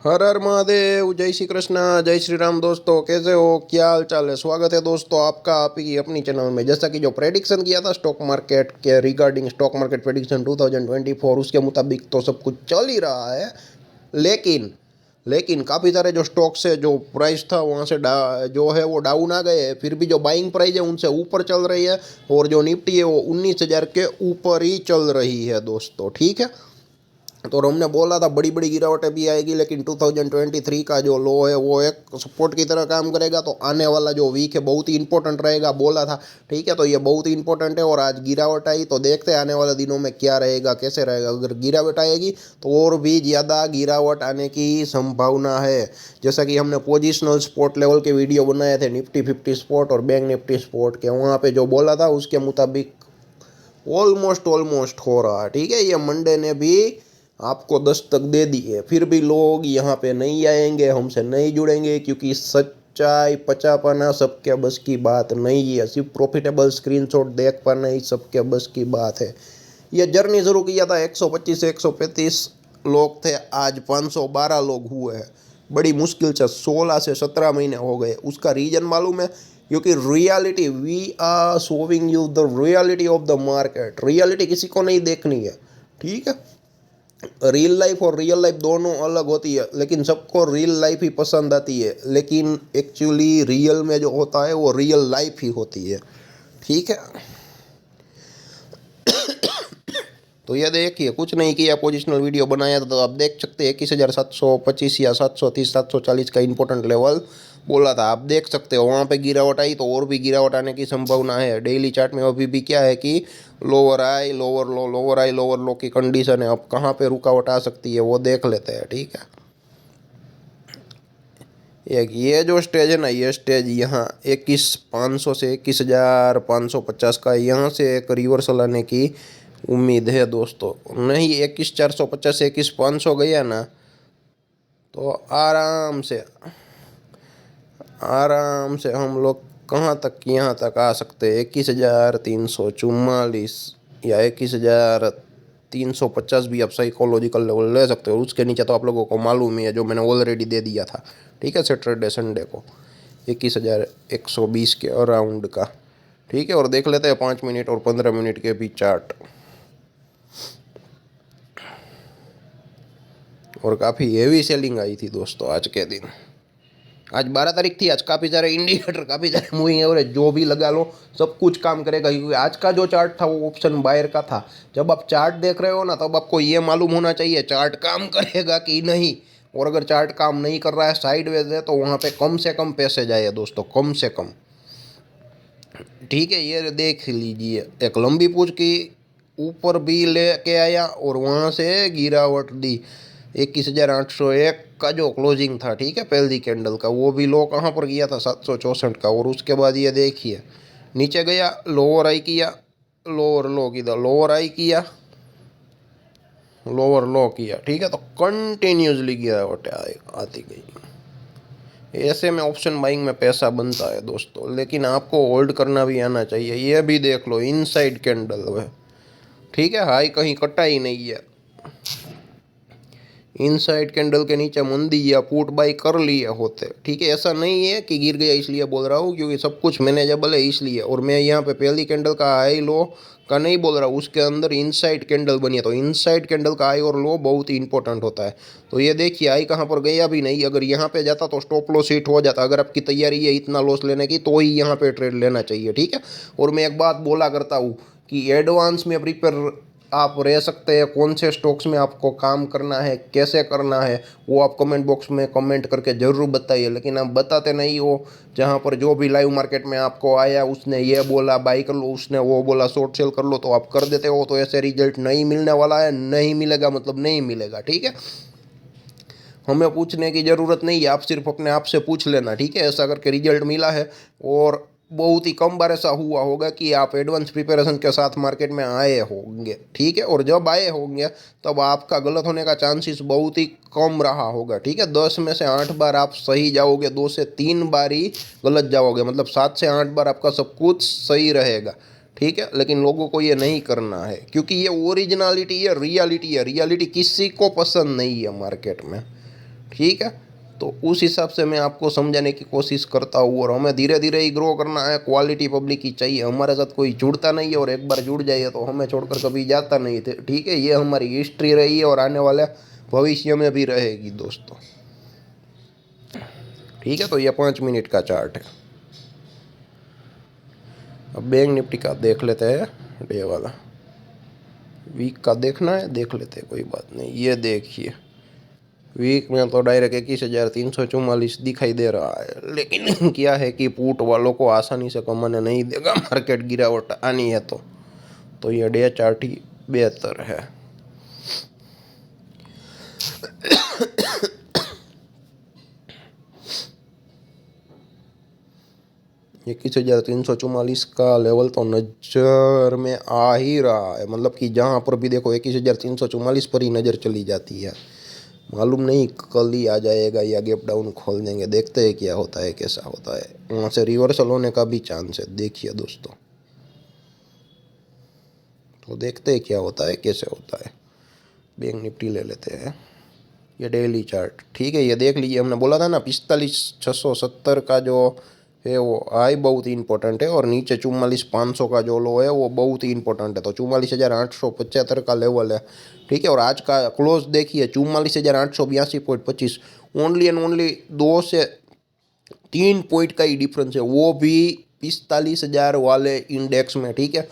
हर हर महादेव। जय श्री कृष्णा, जय श्री राम। दोस्तों कैसे हो, क्या हाल चाल है? स्वागत है दोस्तों आपका आप ही अपनी चैनल में। जैसा कि जो प्रेडिक्शन किया था स्टॉक मार्केट के रिगार्डिंग, स्टॉक मार्केट प्रेडिक्शन 2024, उसके मुताबिक तो सब कुछ चल ही रहा है। लेकिन लेकिन काफ़ी सारे जो स्टॉक्स है, जो प्राइस था वहाँ से जो है वो डाउन आ गए हैं। फिर भी जो बाइंग प्राइस है उनसे ऊपर चल रही है, और जो निफ्टी है वो 19,000 के ऊपर ही चल रही है दोस्तों। ठीक है, तो हमने बोला था बड़ी बड़ी गिरावटें भी आएगी, लेकिन 2023 का जो लो है वो एक सपोर्ट की तरह काम करेगा। तो आने वाला जो वीक है बहुत ही इंपॉर्टेंट रहेगा, बोला था। ठीक है, तो ये बहुत ही इंपॉर्टेंट है। और आज गिरावट आई तो देखते हैं आने वाले दिनों में क्या रहेगा, कैसे रहेगा। अगर गिरावट आएगी तो और भी ज़्यादा गिरावट आने की संभावना है। जैसा कि हमने पोजिशनल स्पॉट लेवल के वीडियो बनाए थे, निफ्टी 50 स्पॉट और बैंक निफ्टी स्पॉट के, वहाँ पर जो बोला था उसके मुताबिक ऑलमोस्ट हो रहा है। ठीक है, ये मंडे ने भी आपको दस्तक दे दी है। फिर भी लोग यहाँ पे नहीं आएंगे, हमसे नहीं जुड़ेंगे, क्योंकि सच्चाई पचा पाना सबके बस की बात नहीं है। सिर्फ प्रॉफिटेबल स्क्रीनशॉट देख पाना ही सबके बस की बात है। ये जर्नी शुरू किया था 125 से 135 लोग थे, आज 512 लोग हुए हैं। बड़ी मुश्किल से 16 से 17 महीने हो गए। उसका रीज़न मालूम है? क्योंकि reality, we are showing you the reality of the market. Reality किसी को नहीं देखनी है। ठीक है, रियल लाइफ और रियल लाइफ दोनों अलग होती है, लेकिन सबको रियल लाइफ ही पसंद आती है। लेकिन एक्चुअली रियल में जो होता है वो रियल लाइफ ही होती है। ठीक है, तो ये देखिए, कुछ नहीं किया, पोजिशनल वीडियो बनाया था, तो आप देख सकते हैं 21,725 या 730 740 का इंपॉर्टेंट लेवल बोला था। आप देख सकते हो वहाँ पे गिरावट आई तो और भी गिरावट आने की संभावना है। डेली चार्ट में अभी भी क्या है कि लोअर आई लोअर लो, लोअर आई लोअर लो की कंडीशन है। अब कहाँ पे रुकावट आ सकती है वो देख लेते हैं। ठीक है, एक ये जो स्टेज है ना, ये स्टेज यहाँ 21,500 से 21,550 का, यहाँ से एक रिवर्सल आने की उम्मीद है दोस्तों। नहीं, 21,450 से 21,500 गया ना तो आराम से हम लोग कहाँ तक, यहाँ तक आ सकते हैं 21,344 या 21,350 भी आप साइकोलॉजिकल लेवल ले सकते हो। उसके नीचे तो आप लोगों को मालूम ही है, जो मैंने ऑलरेडी दे दिया था। ठीक है, सैटरडे संडे को 21,120 के अराउंड का। ठीक है, और देख लेते हैं 5 मिनट और 15 मिनट के भी चार्ट। और काफ़ी हेवी सेलिंग आई थी दोस्तों आज के दिन। आज 12 तारीख थी। आज काफ़ी सारे इंडिकेटर, काफ़ी सारे मूविंग एवरेज जो भी लगा लो सब कुछ काम करेगा, क्योंकि आज का जो चार्ट था वो ऑप्शन बायर का था। जब आप चार्ट देख रहे हो ना, तब आपको ये मालूम होना चाहिए चार्ट काम करेगा कि नहीं। और अगर चार्ट काम नहीं कर रहा है, साइडवेज है, तो वहाँ पे कम से कम पैसे जाए दोस्तों, कम से कम। ठीक है, ये देख लीजिए, एक लंबी पूछ की ऊपर भी लेके आया और वहाँ से गिरावट दी। 21,801 का जो क्लोजिंग था, ठीक है, पहली कैंडल का, वो भी लो कहाँ पर गया था, 764 का। और उसके बाद ये देखिए नीचे गया, लोअर आई किया, लोअर लो किया, लोअर आई किया, लोअर लो किया। ठीक है, तो कंटिन्यूसली गिरावट आती गई। ऐसे में ऑप्शन बाइंग में पैसा बनता है दोस्तों, लेकिन आपको होल्ड करना भी आना चाहिए। ये भी देख लो, इनसाइड कैंडल है। ठीक है, हाई कहीं कटा ही नहीं है। इनसाइड कैंडल के नीचे मंदी या पुट बाई कर लिए होते। ठीक है, ऐसा नहीं है कि गिर गया इसलिए बोल रहा हूँ, क्योंकि सब कुछ मैनेजेबल है इसलिए। और मैं यहाँ पे पहली कैंडल का हाई लो का नहीं बोल रहा, उसके अंदर इनसाइड कैंडल बनी है। तो इनसाइड कैंडल का हाई और लो बहुत ही इंपॉर्टेंट होता है। तो ये देखिए, हाई कहाँ पर गया भी नहीं। अगर यहाँ पे जाता तो स्टॉप लॉस हिट हो जाता। अगर आपकी तैयारी है इतना लॉस लेने की, तो ही यहाँ पे ट्रेड लेना चाहिए। ठीक है, और मैं एक बात बोला करता हूँ कि एडवांस में प्रिपेयर आप रह सकते हैं। कौन से स्टॉक्स में आपको काम करना है, कैसे करना है, वो आप कमेंट बॉक्स में कमेंट करके ज़रूर बताइए। लेकिन आप बताते नहीं हो। जहाँ पर जो भी लाइव मार्केट में आपको आया, उसने ये बोला बाई कर लो, उसने वो बोला शॉर्ट सेल कर लो, तो आप कर देते हो। तो ऐसे रिजल्ट नहीं मिलने वाला है, नहीं मिलेगा मतलब नहीं मिलेगा। ठीक है, हमें पूछने की ज़रूरत नहीं है, आप सिर्फ अपने आप से पूछ लेना। ठीक है, ऐसा करके रिजल्ट मिला है। और बहुत ही कम बार ऐसा हुआ होगा कि आप एडवांस प्रिपरेशन के साथ मार्केट में आए होंगे। ठीक है, और जब आए होंगे तब आपका गलत होने का चांसेस बहुत ही कम रहा होगा। ठीक है, 10 में से 8 बार आप सही जाओगे, 2 से 3 बार ही गलत जाओगे, मतलब 7 से 8 बार आपका सब कुछ सही रहेगा। ठीक है, लेकिन लोगों को ये नहीं करना है, क्योंकि ये ओरिजिनलिटी है, रियलिटी है। रियलिटी किसी को पसंद नहीं है मार्केट में। ठीक है। तो उस हिसाब से मैं आपको समझाने की कोशिश करता हूँ, और हमें धीरे धीरे ही ग्रो करना है। क्वालिटी पब्लिक की चाहिए, हमारे साथ कोई जुड़ता नहीं है, और एक बार जुड़ जाइए तो हमें छोड़कर कभी जाता नहीं थे। ठीक है, ये हमारी हिस्ट्री रही है और आने वाले भविष्य में भी रहेगी दोस्तों। ठीक है, तो ये 5 मिनट का चार्ट है। अब बैंक निफ्टी का देख लेते हैं, डे वाला। वीक का देखना है, देख लेते हैं, कोई बात नहीं। ये देखिए, वीक में तो डायरेक्ट 21,344 दिखाई दे रहा है, लेकिन क्या है कि पुट वालों को आसानी से कमाने नहीं देगा। मार्केट गिरावट आनी है तो ये डे चार्ट ही बेहतर है। ये 21,344 का लेवल तो नज़र में आ ही रहा है, मतलब कि जहाँ पर भी देखो 21,344 पर ही नज़र चली जाती है। मालूम नहीं कल ही आ जाएगा या गैप डाउन खोल देंगे, देखते हैं क्या होता है, कैसा होता है। वहाँ से रिवर्सल होने का भी चांस है, देखिए दोस्तों। तो देखते हैं क्या होता है, कैसे होता है। बैंक निफ्टी ले लेते हैं, ये डेली चार्ट। ठीक है, ये देख लीजिए, हमने बोला था ना 45,670 का जो है वो हाई बहुत ही इंपॉर्टेंट है, और नीचे 44,500 का जो लो है वो बहुत ही इंपॉर्टेंट है। तो 44,875 का लेवल है। ठीक है, और आज का क्लोज देखिए 44,882.25। ओनली एंड ओनली 2 से 3 पॉइंट का ही डिफरेंस है, वो भी 45,000 वाले इंडेक्स में। ठीक है,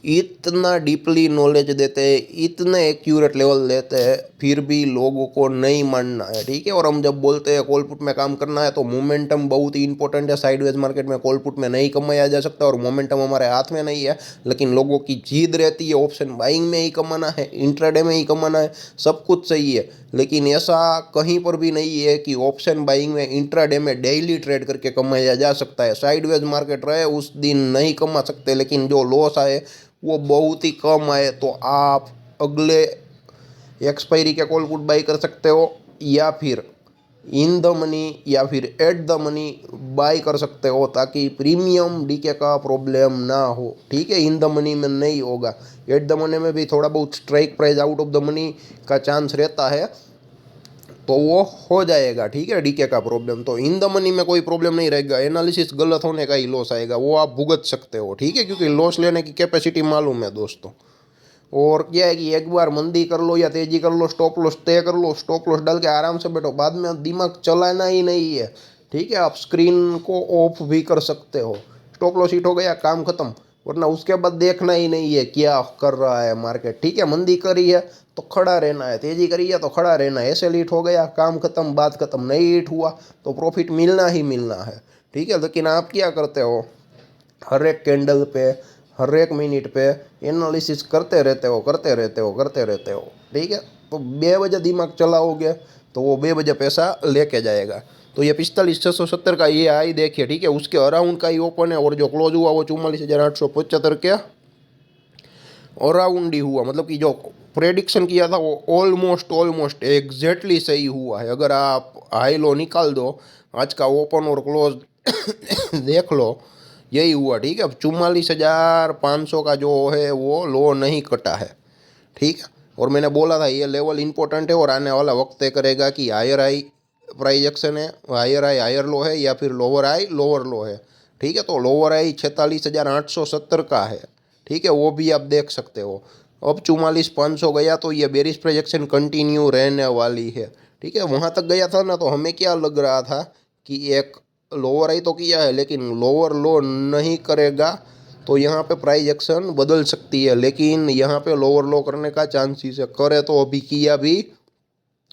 इतना डीपली नॉलेज देते हैं, इतने एक्यूरेट लेवल देते हैं, फिर भी लोगों को नहीं मानना है। ठीक है, और हम जब बोलते हैं कॉल पुट में काम करना है तो मोमेंटम बहुत ही इंपॉर्टेंट है। साइडवेज मार्केट में कॉल पुट में नहीं कमाया जा सकता, और मोमेंटम हमारे हाथ में नहीं है, लेकिन लोगों की जिद रहती है ऑप्शन बाइंग में ही कमाना है, इंट्राडे में ही कमाना है। सब कुछ सही है, लेकिन ऐसा कहीं पर भी नहीं है कि ऑप्शन बाइंग में, इंट्राडे में डेली ट्रेड करके कमाया जा सकता है। साइडवेज मार्केट रहे उस दिन नहीं कमा सकते, लेकिन जो लॉस आए वो बहुत ही कम आए तो आप अगले एक्सपायरी के कॉल पुट बाई कर सकते हो, या फिर इन द मनी या फिर एट द मनी बाई कर सकते हो, ताकि प्रीमियम डीके का प्रॉब्लम ना हो। ठीक है, इन द मनी में नहीं होगा। एट द मनी में भी थोड़ा बहुत strike price out of the money का चांस रहता है, तो वो हो जाएगा। ठीक है, डीके का प्रॉब्लम तो इन द मनी में कोई प्रॉब्लम नहीं रहेगा। एनालिसिस गलत होने का ही लॉस आएगा, वो आप भुगत सकते हो। ठीक है, क्योंकि लॉस लेने की कैपेसिटी मालूम है दोस्तों। और क्या है कि एक बार मंदी कर लो या तेजी कर लो, स्टॉप लॉस तय कर लो, स्टॉप लॉस डाल के आराम से बैठो, बाद में दिमाग चलाना ही नहीं है। ठीक है, आप स्क्रीन को ऑफ भी कर सकते हो, स्टॉप लॉस हिट हो गया, काम खत्म। वरना उसके बाद देखना ही नहीं है क्या कर रहा है मार्केट। ठीक है, मंदी करी है तो खड़ा रहना है, तेजी करी है तो खड़ा रहना है। ऐसे हिट हो गया, काम खत्म, बात खत्म। नहीं हिट हुआ तो प्रॉफिट मिलना ही मिलना है। ठीक है, लेकिन आप क्या करते हो, हर एक कैंडल पे, हर एक मिनट पे एनालिसिस करते रहते हो, करते रहते हो, करते रहते हो। ठीक है, तो 2 बजे दिमाग चलाओगे तो वो 2 बजे पैसा लेके जाएगा। तो ये 45,670 का ये आई देखिए। ठीक है, उसके अराउंड का ही ओपन है, और जो क्लोज हुआ वो 44,875 के अराउंड ही हुआ। मतलब कि जो प्रेडिक्शन किया था वो ऑलमोस्ट एग्जैक्टली सही हुआ है। अगर आप हाई लो निकाल दो, आज का ओपन और क्लोज देख लो, यही हुआ। ठीक है, 44,500 का जो है वो लो नहीं कटा है। ठीक है, और मैंने बोला था ये लेवल इंपॉर्टेंट है, और आने वाला वक्त तय करेगा कि हायर हाई प्राइस एक्शन है, हायर हाई हायर लो है, या फिर लोअर हाई लोअर लो है। ठीक है, तो लोअर हाई 46,870 का है। ठीक है, वो भी आप देख सकते हो। अब 44,500 गया तो ये बेरिश प्रोजेक्शन कंटिन्यू रहने वाली है। ठीक है, वहाँ तक गया था ना, तो हमें क्या लग रहा था कि एक लोअर हाई तो किया है, लेकिन लोअर लो नहीं करेगा तो यहाँ पे प्राइस एक्शन बदल सकती है। लेकिन यहाँ पे लोअर लो करने का चांसेस है, करे तो अभी किया भी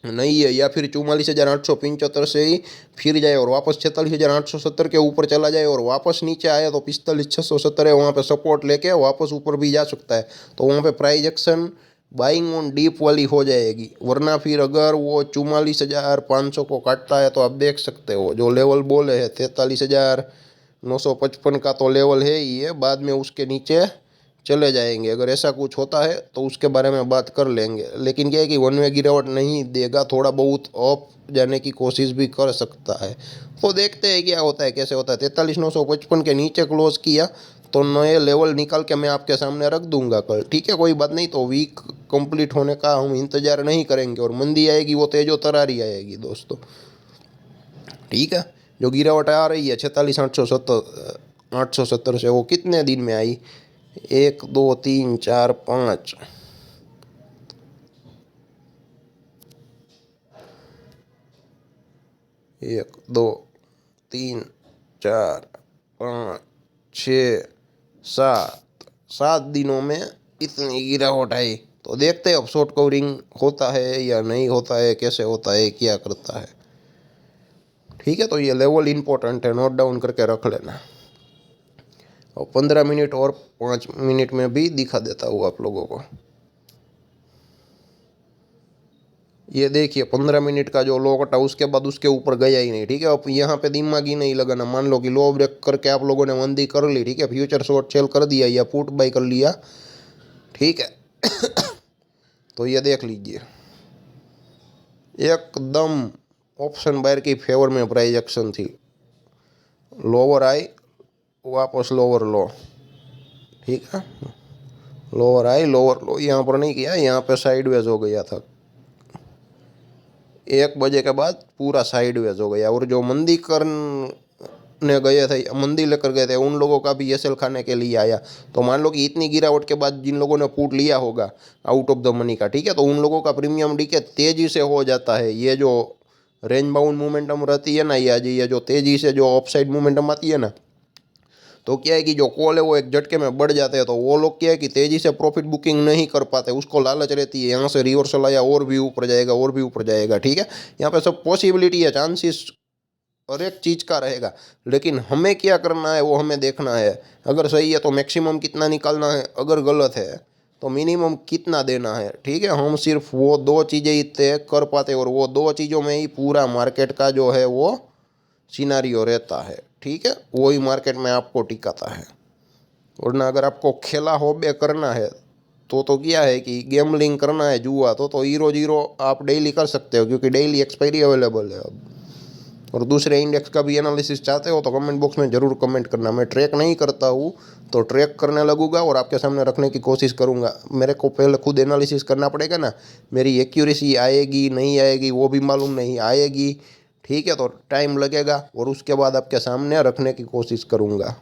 नहीं है, या फिर 44,875 से ही फिर जाए और वापस 46,870 के ऊपर चला जाए, और वापस नीचे आए तो 45,670 है, वहाँ पे सपोर्ट लेके वापस ऊपर भी जा सकता है। तो वहाँ पे price action buying on deep वाली हो जाएगी। वरना फिर अगर वो 44,500 को काटता है तो आप देख सकते हो जो लेवल बोले हैं 43,955 का तो लेवल है ही है, बाद में उसके नीचे चले जाएंगे। अगर ऐसा कुछ होता है तो उसके बारे में बात कर लेंगे। लेकिन क्या है कि वन वे गिरावट नहीं देगा, थोड़ा बहुत अप जाने की कोशिश भी कर सकता है। तो देखते हैं क्या होता है, कैसे होता है। 43,955 के नीचे क्लोज किया तो नए लेवल निकाल के मैं आपके सामने रख दूंगा कल। ठीक है, कोई बात नहीं। तो वीक कंप्लीट होने का हम इंतज़ार नहीं करेंगे और मंदी आएगी वो तेजो तरारी आएगी दोस्तों। ठीक है, जो गिरावट आ रही है 46,870 से, वो कितने दिन में आई? 1 2 3 4 5, 1 2 3 4 5 6 7 दिनों में इतनी गिरावट आई। तो देखते हैं अब शॉर्ट कवरिंग होता है या नहीं होता है, कैसे होता है, क्या करता है। ठीक है, तो ये लेवल इम्पोर्टेंट है, नोट डाउन करके रख लेना। और 15 मिनट और 5 मिनट में भी दिखा देता हूँ आप लोगों को। ये देखिए 15 मिनट का जो लो कटा, उसके बाद उसके ऊपर गया ही नहीं। ठीक है, अब यहाँ पे दिमाग ही नहीं लगाना। मान लो कि लो ब्रेक करके आप लोगों ने मंदी कर ली, ठीक है, फ्यूचर शॉर्ट सेल कर दिया या पुट बाई कर लिया, ठीक है। तो ये देख लीजिए एकदम ऑप्शन बायर की फेवर में प्राइस एक्शन थी। लोअर आई, वापस लोअर लो, ठीक है, लोअर आई लोअर लो, यहाँ पर नहीं किया, यहाँ पे साइडवेज हो गया था। 1 बजे के बाद पूरा साइडवेज हो गया। और जो मंदी करने गए थे, मंदी लेकर गए थे, उन लोगों का भी एसएल खाने के लिए आया। तो मान लो कि इतनी गिरावट के बाद जिन लोगों ने पुट लिया होगा आउट ऑफ द मनी का, ठीक है, तो उन लोगों का प्रीमियम डीके तेजी से हो जाता है। ये जो रेंज बाउंड मोमेंटम रहती है ना, ये जो तेजी से जो अपसाइड मोमेंटम आती है ना, तो क्या है कि जो कॉल है वो एक झटके में बढ़ जाते हैं। तो वो लोग क्या है कि तेजी से प्रॉफिट बुकिंग नहीं कर पाते, उसको लालच रहती है यहाँ से रिवर्सल आया और भी ऊपर जाएगा और भी ऊपर जाएगा। ठीक है, यहाँ पे सब पॉसिबिलिटी है, चांसेस हर एक चीज़ का रहेगा। लेकिन हमें क्या करना है वो हमें देखना है। अगर सही है तो मैक्सिमम कितना निकालना है, अगर गलत है तो मिनिमम कितना देना है। ठीक है, हम सिर्फ वो 2 चीज़ें ही तय कर पाते और वो 2 चीज़ों में ही पूरा मार्केट का जो है वो सिनारियो रहता है। ठीक है, वही मार्केट में आपको टिकाता है। वरना अगर आपको खेला हॉबे करना है तो क्या है कि गेमलिंग करना है, जुआ, तो हीरो जीरो आप डेली कर सकते हो, क्योंकि डेली एक्सपायरी अवेलेबल है अब। और दूसरे इंडेक्स का भी एनालिसिस चाहते हो तो कमेंट बॉक्स में ज़रूर कमेंट करना। मैं ट्रैक नहीं करता हूँ, तो ट्रैक करने लगूंगा और आपके सामने रखने की कोशिश करूँगा। मेरे को पहले खुद एनालिसिस करना पड़ेगा ना, मेरी एक्यूरेसी आएगी नहीं आएगी वो भी मालूम नहीं, आएगी, ठीक है, तो टाइम लगेगा और उसके बाद आपके सामने रखने की कोशिश करूँगा।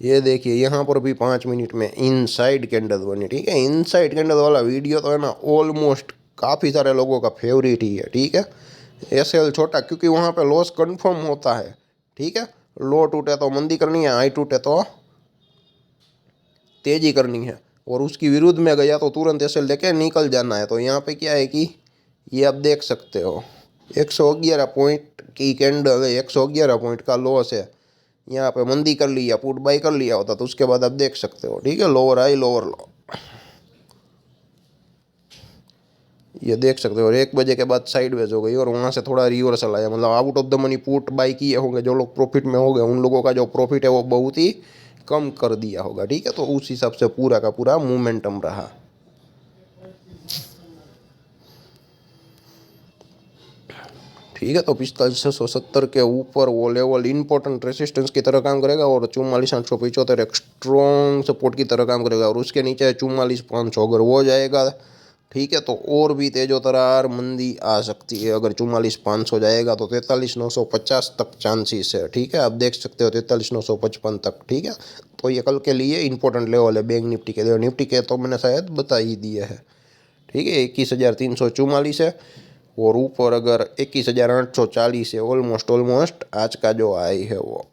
ये देखिए यहाँ पर भी 5 मिनट में इनसाइड कैंडल बनी। ठीक है, इनसाइड कैंडल वाला वीडियो तो है ना ऑलमोस्ट काफ़ी सारे लोगों का फेवरेट ही है। ठीक है, एसएल छोटा, क्योंकि वहाँ पे लॉस कंफर्म होता है। ठीक है, लो टूटे तो मंदी करनी है, हाई टूटे तो तेजी करनी है, और उसकी विरुद्ध में गया तो तुरंत एसएल लेके निकल जाना है। तो यहाँ पे क्या है कि ये आप देख सकते हो 111 पॉइंट की कैंडल है, 111 पॉइंट का लॉस है। यहाँ पे मंदी कर लिया, पुट बाई कर लिया होता तो उसके बाद आप देख सकते हो। ठीक है, लोअर आई लोअर लो, ये देख सकते हो। और 1 बजे के बाद साइडवेज हो गई और वहाँ से थोड़ा रिवर्सल आया, मतलब out of the money put by किए होंगे जो लोग प्रॉफिट में हो गए, उन लोगों का जो प्रॉफिट है वो बहुत ही कम कर दिया होगा। ठीक है, तो उस हिसाब से पूरा का पूरा मोमेंटम रहा। ठीक है, तो 45,670 के ऊपर वो लेवल इंपॉर्टेंट रेसिस्टेंस की तरह काम करेगा और 44,875 एक स्ट्रॉन्ग सपोर्ट की तरह काम करेगा। और उसके नीचे 44,500 अगर वो जाएगा, ठीक है, तो और भी तेजो तरार मंदी आ सकती है। अगर 44,500 जाएगा तो 43,950 तक चांसेस है। ठीक है, आप देख सकते हो 43,955 तक। ठीक है, तो ये कल के लिए इंपॉर्टेंट लेवल है बैंक निफ्टी के लिए। निफ्टी के तो मैंने शायद बता ही दिए है। ठीक है, 21,344 है और ऊपर अगर 21,840 है, ऑलमोस्ट आज का जो हाई है वो।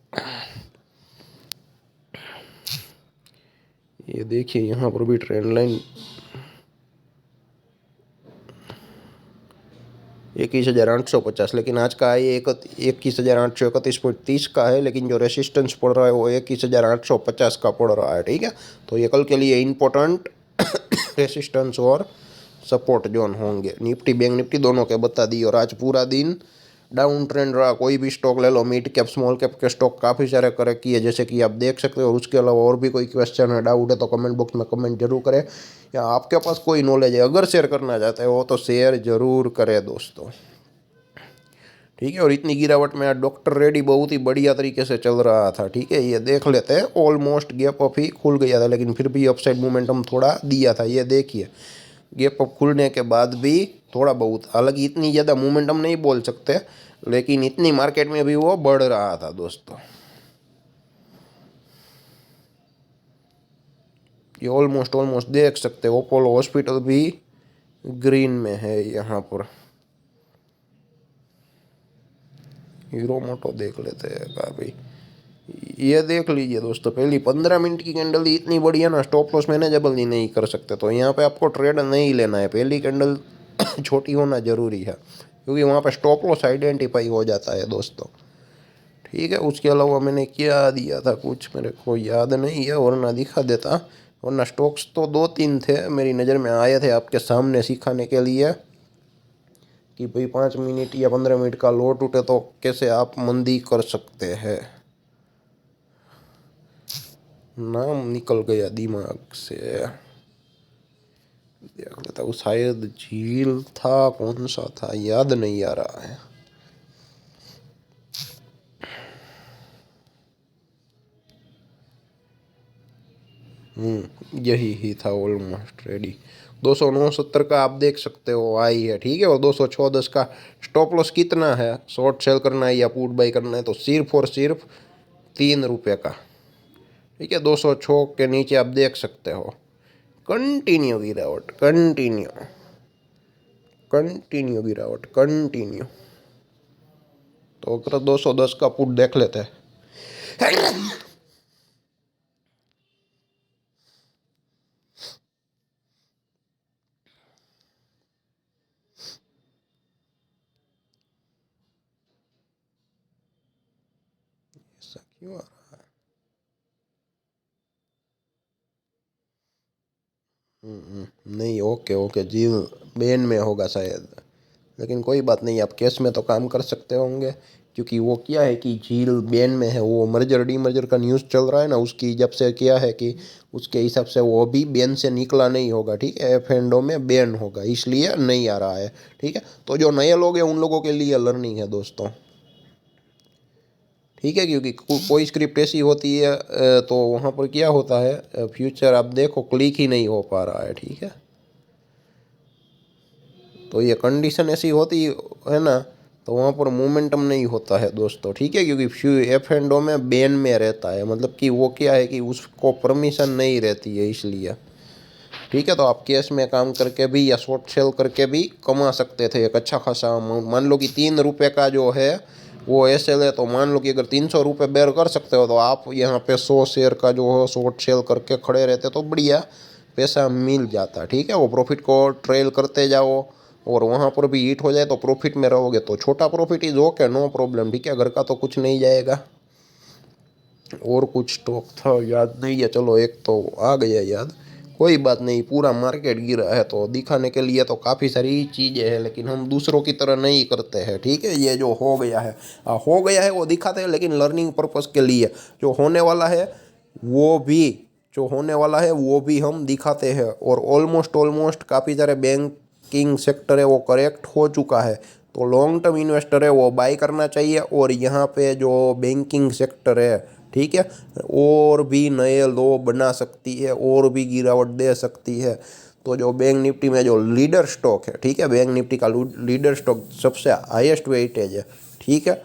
ये देखिए यहाँ पर भी ट्रेंड लाइन 21,850, लेकिन आज का हाई 21,831.30 का है, लेकिन जो रेसिस्टेंस पड़ रहा है वो 21,850 का पड़ रहा है। ठीक है, तो ये कल के लिए इम्पोर्टेंट रेसिस्टेंस और सपोर्ट जोन होंगे। निफ्टी बैंक निफ्टी दोनों के बता दी। और आज पूरा दिन डाउन ट्रेंड रहा। कोई भी स्टॉक ले लो, मिड कैप स्मॉल कैप के स्टॉक काफ़ी सारे करेक्ट किए, जैसे कि आप देख सकते हो। और उसके अलावा और भी कोई क्वेश्चन है, डाउट है तो कमेंट बॉक्स में कमेंट जरूर करें, या आपके पास कोई नॉलेज है अगर शेयर करना चाहते हो तो शेयर ज़रूर करें दोस्तों। ठीक है। और इतनी गिरावट में आज डॉक्टर रेड्डी बहुत ही बढ़िया तरीके से चल रहा था, ठीक है। ये देख लेते हैं, ऑलमोस्ट गैप अप ही खुल गया था, लेकिन फिर भी अपसाइड मोमेंटम थोड़ा दिया था। ये देखिए, गैप अप खुलने के बाद भी थोड़ा बहुत, हालांकि इतनी ज़्यादा मोमेंटम नहीं बोल सकते, लेकिन इतनी मार्केट में भी वो बढ़ रहा था दोस्तों। ये ऑलमोस्ट ऑलमोस्ट देख सकते हो, अपोलो हॉस्पिटल भी ग्रीन में है यहाँ पर। हीरो मोटो देख लेते हैं भाई। ये देख लीजिए दोस्तों, पहली 15 मिनट की कैंडल ही इतनी बड़ी है ना, स्टॉप लॉस मैनेजेबल ही नहीं कर सकते। तो यहाँ पे आपको ट्रेड नहीं लेना है, पहली कैंडल छोटी होना जरूरी है, क्योंकि वहाँ पे स्टॉप लॉस आइडेंटिफाई हो जाता है दोस्तों, ठीक है। उसके अलावा मैंने क्या दिया था कुछ मेरे को याद नहीं है, वरना दिखा देता। वरना स्टॉक्स तो 2-3 थे मेरी नज़र में आए थे आपके सामने सिखाने के लिए कि भाई 5 मिनट या 15 मिनट का लो टूटे तो कैसे आप मंदी कर सकते हैं। नाम निकल गया दिमाग से, देख लेता हूँ। शायद झील था, कौन सा था याद नहीं आ रहा है। यही ही था ऑलमोस्ट रेडी। 209.70 का आप देख सकते हो आई है, ठीक है। और 206.10 का स्टॉप लॉस कितना है, शॉर्ट सेल करना है या पुट बाई करना है, तो सिर्फ और सिर्फ 3 रुपये का, ठीक है। 206 के नीचे आप देख सकते हो कंटिन्यू गिरावट, कंटिन्यू कंटिन्यू गिरावट, कंटिन्यू। तो अगर 210 का पुट देख लेते हैं। ऐसा क्यों आ रहा है? नहीं, ओके ओके, जी बेन में होगा शायद, लेकिन कोई बात नहीं, आप कैश में तो काम कर सकते होंगे, क्योंकि वो क्या है कि झील बेन में है। वो मर्जर डी मर्जर का न्यूज़ चल रहा है ना, उसकी जब से क्या है कि उसके हिसाब से वो अभी बेन से निकला नहीं होगा, ठीक है। एफ एंडो में बैन होगा, इसलिए नहीं आ रहा है, ठीक है। तो जो नए लोग हैं उन लोगों के लिए लर्निंग है दोस्तों, ठीक है। क्योंकि कोई स्क्रिप्ट ऐसी होती है तो वहाँ पर क्या होता है, फ्यूचर आप देखो क्लिक ही नहीं हो पा रहा है, ठीक है। तो ये कंडीशन ऐसी होती है ना, तो वहाँ पर मोमेंटम नहीं होता है दोस्तों, ठीक है। क्योंकि फ्यू एफ एंड ओ में बैन में रहता है, मतलब कि वो क्या है कि उसको परमिशन नहीं रहती है, इसलिए, ठीक है। तो आप कैश में काम करके भी या शॉर्ट सेल करके भी कमा सकते थे एक अच्छा खासा अमाउंट। मान लो कि 3 रुपये का जो है वो एस एल है, तो मान लो कि अगर 300 रुपये बेर कर सकते हो, तो आप यहाँ पे 100 शेयर का जो है शॉर्ट सेल करके खड़े रहते तो बढ़िया पैसा मिल जाता, ठीक है। वो प्रॉफिट को ट्रेल करते जाओ, और वहाँ पर भी हिट हो जाए तो प्रॉफिट में रहोगे, तो छोटा profit is okay, no problem, ठीक है। घर का तो कुछ नहीं जाएगा। और कुछ स्टॉक था याद नहीं है, चलो एक तो आ गया याद, कोई बात नहीं। पूरा मार्केट गिरा है तो दिखाने के लिए तो काफ़ी सारी चीज़ें हैं, लेकिन हम दूसरों की तरह नहीं करते हैं, ठीक है। ये जो हो गया है, हो गया है वो दिखाते हैं, लेकिन लर्निंग पर्पज़ के लिए। जो होने वाला है वो भी जो होने वाला है वो भी हम दिखाते हैं। और ऑलमोस्ट ऑलमोस्ट काफ़ी सारे बैंकिंग सेक्टर है वो करेक्ट हो चुका है, तो लॉन्ग टर्म इन्वेस्टर है वो बाई करना चाहिए। और यहाँ पे जो बैंकिंग सेक्टर है, ठीक है, और भी नए लो बना सकती है, और भी गिरावट दे सकती है। तो जो बैंक निफ्टी में जो लीडर स्टॉक है, ठीक है, बैंक निफ्टी का लीडर स्टॉक सबसे हाईएस्ट वेटेज है, ठीक है,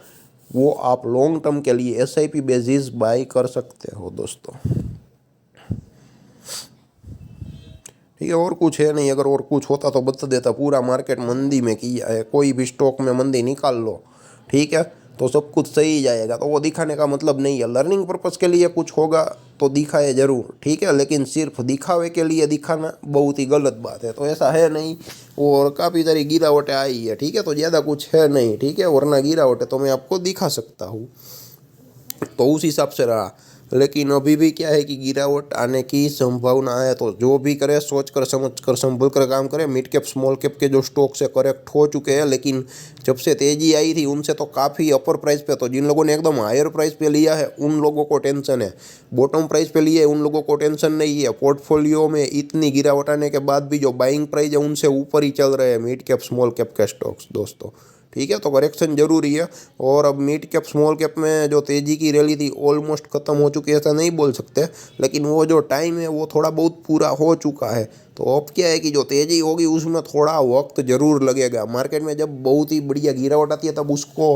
वो आप लॉन्ग टर्म के लिए एसआईपी बेसिस बाई कर सकते हो दोस्तों, ठीक है। और कुछ है नहीं, अगर और कुछ होता तो बता देता। पूरा मार्केट मंदी में किया है, कोई भी स्टॉक में मंदी निकाल लो, ठीक है, तो सब कुछ सही जाएगा। तो वो दिखाने का मतलब नहीं है, लर्निंग पर्पज़ के लिए कुछ होगा तो दिखाए ज़रूर, ठीक है, लेकिन सिर्फ दिखावे के लिए दिखाना बहुत ही गलत बात है। तो ऐसा है नहीं, और काफ़ी सारी गिरावटें आई है, ठीक है, तो ज़्यादा कुछ है नहीं, ठीक है। वरना गिरावटें तो मैं आपको दिखा सकता हूँ, तो उस हिसाब से रहा। लेकिन अभी भी क्या है कि गिरावट आने की संभावना है, तो जो भी करे सोच कर समझ कर संभल कर काम करे। मिड कैप स्मॉल कैप के जो स्टॉक से करेक्ट हो चुके हैं, लेकिन जब से तेज़ी आई थी उनसे तो काफ़ी अपर प्राइस पे, तो जिन लोगों ने एकदम हायर प्राइस पे लिया है उन लोगों को टेंशन है, बॉटम प्राइस पे लिए उन लोगों को टेंशन नहीं है। पोर्टफोलियो में इतनी गिरावट आने के बाद भी जो बाइंग प्राइस है उनसे ऊपर ही चल रहे हैं मिड कैप स्मॉल कैप के स्टॉक्स दोस्तों, ठीक है, तो करेक्शन जरूरी है। और अब मिड कैप स्मॉल कैप में जो तेज़ी की रैली थी ऑलमोस्ट ख़त्म हो चुकी है, ऐसा नहीं बोल सकते, लेकिन वो जो टाइम है वो थोड़ा बहुत पूरा हो चुका है। तो अब क्या है कि जो तेज़ी होगी उसमें थोड़ा वक्त ज़रूर लगेगा। मार्केट में जब बहुत ही बढ़िया गिरावट आती है तब उसको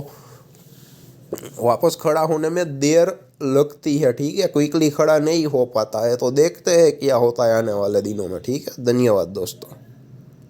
वापस खड़ा होने में देर लगती है, ठीक है, क्विकली खड़ा नहीं हो पाता है। तो देखते हैं क्या होता है आने वाले दिनों में, ठीक है। धन्यवाद दोस्तों।